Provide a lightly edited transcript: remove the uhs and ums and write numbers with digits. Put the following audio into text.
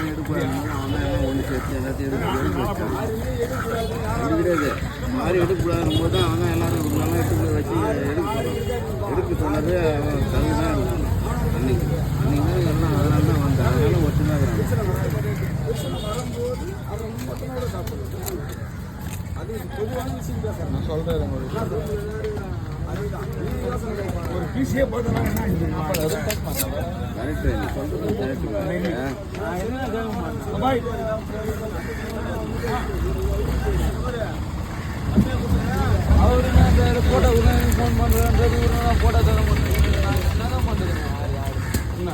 எல்லாம் எடுப்பாங்க. அவன் தான் எல்லாம் ஒன்று சேர்த்து எல்லாத்தையும் எடுக்க வச்சான். அப்படி கிடையாது, மாறி எடுக்கக்கூடாதுன்னு போது தான் அவன் தான் எல்லாரும் நல்லா எடுத்து வச்சு எடுக்க சொன்னது அவன் தகுதி தான் இருக்கும். அன்னைக்கு தான் எல்லாம் அதனால தான் வந்தேன். அதனால ஒற்றுமையாக நான் சொல்கிறேன். ஒரு பிசியே பார்த்தா கரெக்டு, நீ சொல்கிறது கரெக்டு. அவரு என்ன போட்டோ ஃபோன் பண்ணுறேன்றது போட்டோ தர பண்ணுறேன். என்ன தான் பண்ணுறேன் என்ன